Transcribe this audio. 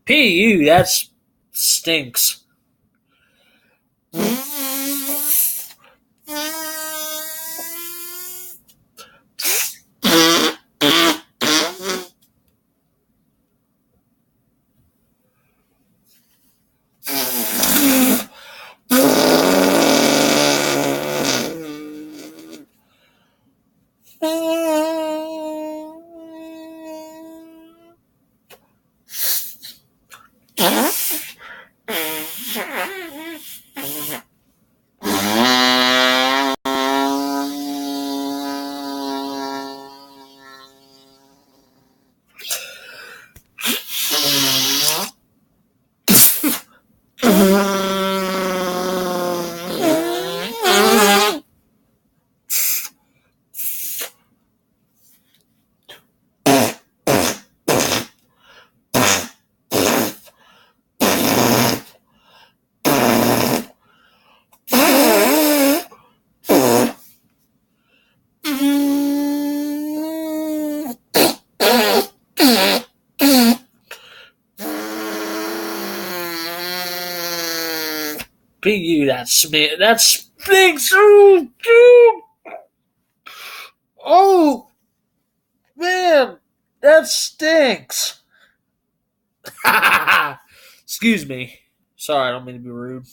Pu, that stinks. Pu, that stinks. Oh, dude. Oh, man, that stinks. Excuse me. Sorry, I don't mean to be rude.